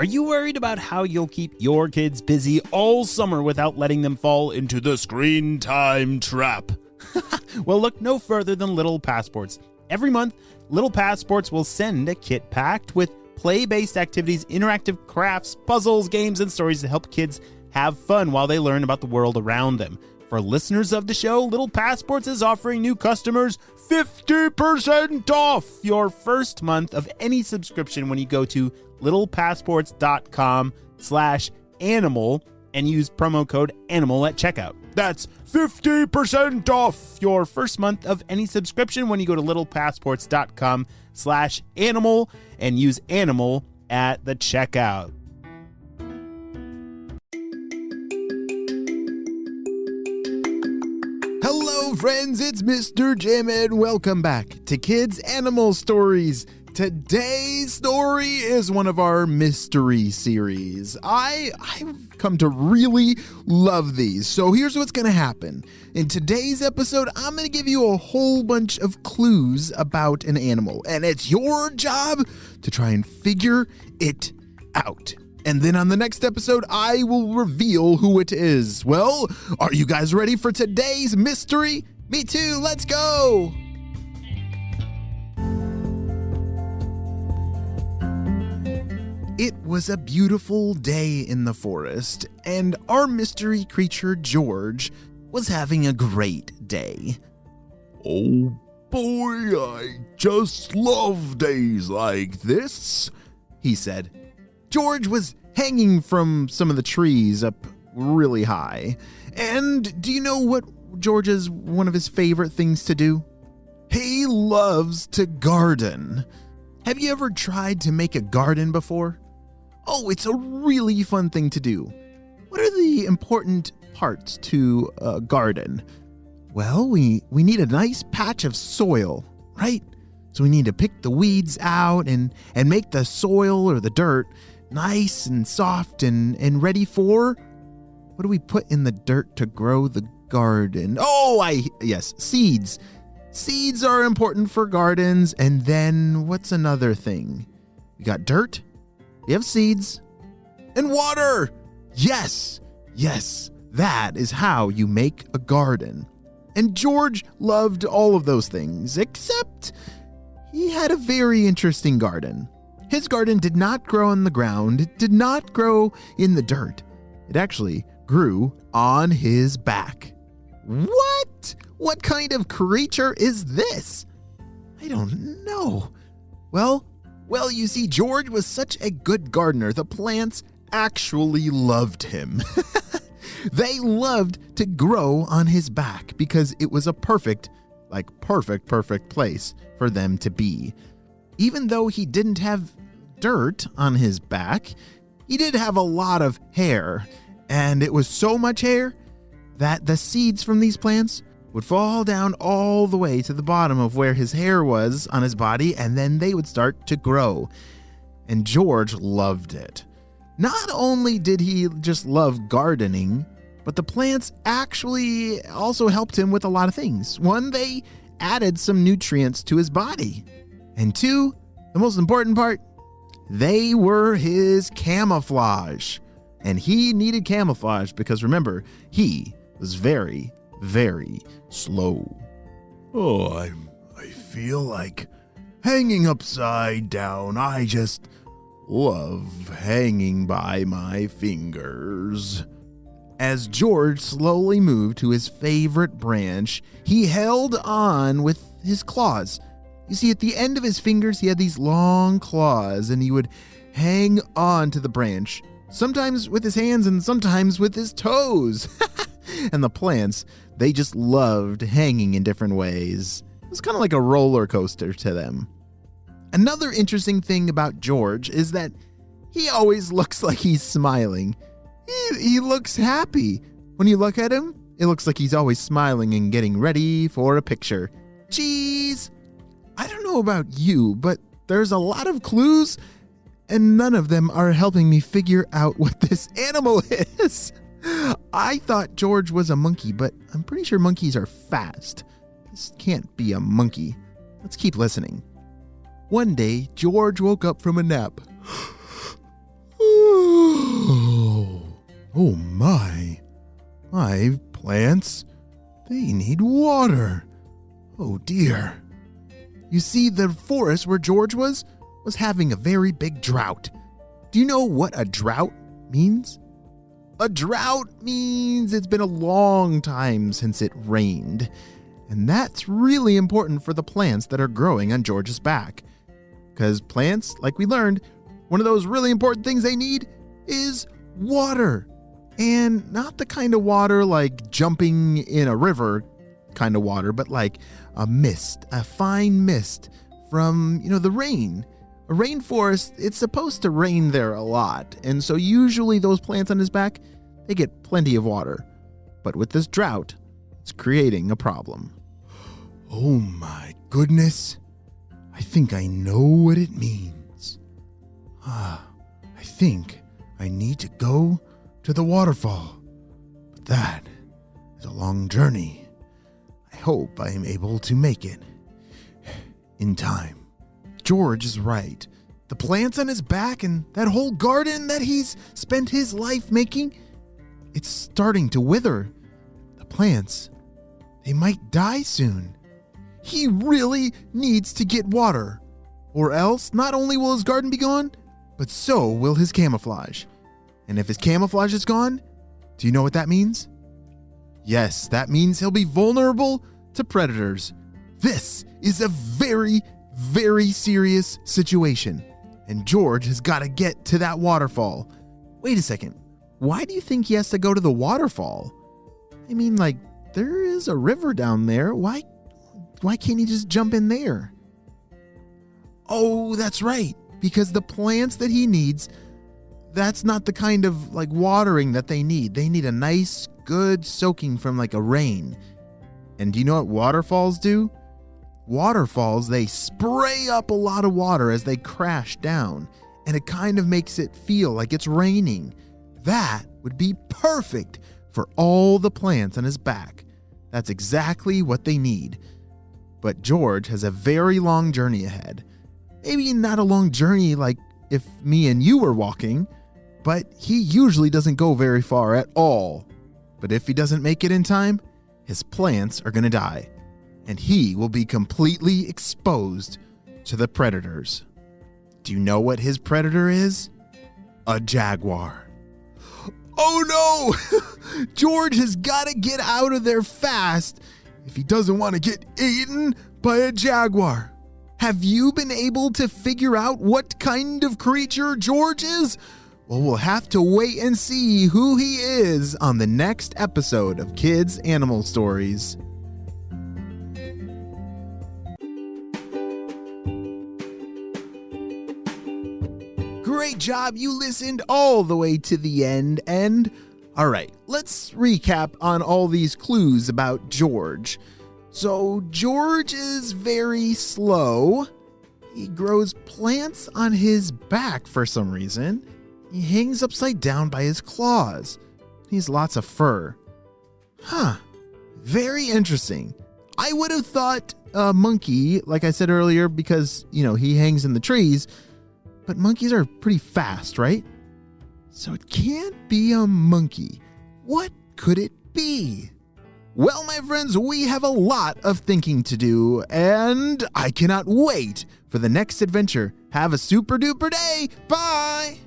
Are you worried about how you'll keep your kids busy all summer without letting them fall into the screen time trap? Well, look no further than Little Passports. Every month, Little Passports will send a kit packed with play-based activities, interactive crafts, puzzles, games, and stories to help kids have fun while they learn about the world around them. For listeners of the show, Little Passports is offering new customers 50% off your first month of any subscription when you go to littlepassports.com/animal and use promo code ANIMAL at checkout. That's 50% off your first month of any subscription when you go to littlepassports.com/animal and use ANIMAL at the checkout. Hello, friends, it's Mr. Jim, and welcome back to Kids Animal Stories. Today's story is one of our mystery series. I've come to really love these. So here's what's going to happen. In today's episode, I'm going to give you a whole bunch of clues about an animal, and it's your job to try and figure it out. And then on the next episode, I will reveal who it is. Well, are you guys ready for today's mystery? Me too. Let's go. It was a beautiful day in the forest, and our mystery creature, George, was having a great day. Oh boy, I just love days like this, he said. George was hanging from some of the trees up really high. And do you know what George's one of his favorite things to do? He loves to garden. Have you ever tried to make a garden before? Oh, it's a really fun thing to do. What are the important parts to a garden? Well, we need a nice patch of soil, right? So we need to pick the weeds out and make the soil or the dirt nice and soft and ready for, what do we put in the dirt to grow the garden? Yes, seeds. Seeds are important for gardens. And then what's another thing? We got dirt, we have seeds, and water. Yes, that is how you make a garden. And George loved all of those things, except he had a very interesting garden. His garden did not grow on the ground. It did not grow in the dirt. It actually grew on his back. What? What kind of creature is this? I don't know. Well, you see, George was such a good gardener, the plants actually loved him. They loved to grow on his back because it was a perfect place for them to be. Even though he didn't have dirt on his back, he did have a lot of hair, and it was so much hair that the seeds from these plants would fall down all the way to the bottom of where his hair was on his body, and then they would start to grow. And George loved it. Not only did he just love gardening, but the plants actually also helped him with a lot of things. One, they added some nutrients to his body. And two, the most important part, they were his camouflage. And he needed camouflage because, remember, he was very, very slow. Oh, I feel like hanging upside down. I just love hanging by my fingers. As George slowly moved to his favorite branch, he held on with his claws. You see, at the end of his fingers, he had these long claws, and he would hang on to the branch, sometimes with his hands and sometimes with his toes. And the plants, they just loved hanging in different ways. It was kind of like a roller coaster to them. Another interesting thing about George is that he always looks like he's smiling. He looks happy. When you look at him, it looks like he's always smiling and getting ready for a picture. Cheese! I don't know about you, but there's a lot of clues, and none of them are helping me figure out what this animal is. I thought George was a monkey, but I'm pretty sure monkeys are fast. This can't be a monkey. Let's keep listening. One day, George woke up from a nap. Oh my plants, they need water. Oh dear. You see, the forest where George was having a very big drought. Do you know what a drought means? A drought means it's been a long time since it rained. And that's really important for the plants that are growing on George's back. Because plants, like we learned, one of those really important things they need is water. And not the kind of water like jumping in a river kind of water, but like a mist, a fine mist from, the rain. A rainforest, it's supposed to rain there a lot. And so usually those plants on his back, they get plenty of water. But with this drought, it's creating a problem. Oh my goodness. I think I know what it means. I think I need to go to the waterfall. But that is a long journey. I hope I am able to make it in time. George is right. The plants on his back and that whole garden that he's spent his life making, it's starting to wither. The plants, they might die soon. He really needs to get water, or else not only will his garden be gone, but so will his camouflage. And if his camouflage is gone, do you know what that means? Yes, that means he'll be vulnerable to predators. This is a very, very serious situation, and George has got to get to that waterfall. Wait a second. Why do you think he has to go to the waterfall? I mean, there is a river down there. Why can't he just jump in there? Oh, that's right. Because the plants that he needs, that's not the kind of watering that they need. They need a nice, good soaking from a rain. And do you know what waterfalls do? Waterfalls, they spray up a lot of water as they crash down, and it kind of makes it feel like it's raining. That would be perfect for all the plants on his back. That's exactly what they need. But George has a very long journey ahead. Maybe not a long journey like if me and you were walking, but he usually doesn't go very far at all. But if he doesn't make it in time, his plants are going to die, and he will be completely exposed to the predators. Do you know what his predator is? A jaguar. Oh no! George has got to get out of there fast if he doesn't want to get eaten by a jaguar. Have you been able to figure out what kind of creature George is? Well, we'll have to wait and see who he is on the next episode of Kids Animal Stories. Great job, you listened all the way to the end. And all right, let's recap on all these clues about George. So George is very slow. He grows plants on his back for some reason. He hangs upside down by his claws. He has lots of fur. Very interesting. I would have thought a monkey, like I said earlier, because, he hangs in the trees. But monkeys are pretty fast, right? So it can't be a monkey. What could it be? Well, my friends, we have a lot of thinking to do, and I cannot wait for the next adventure. Have a super duper day. Bye!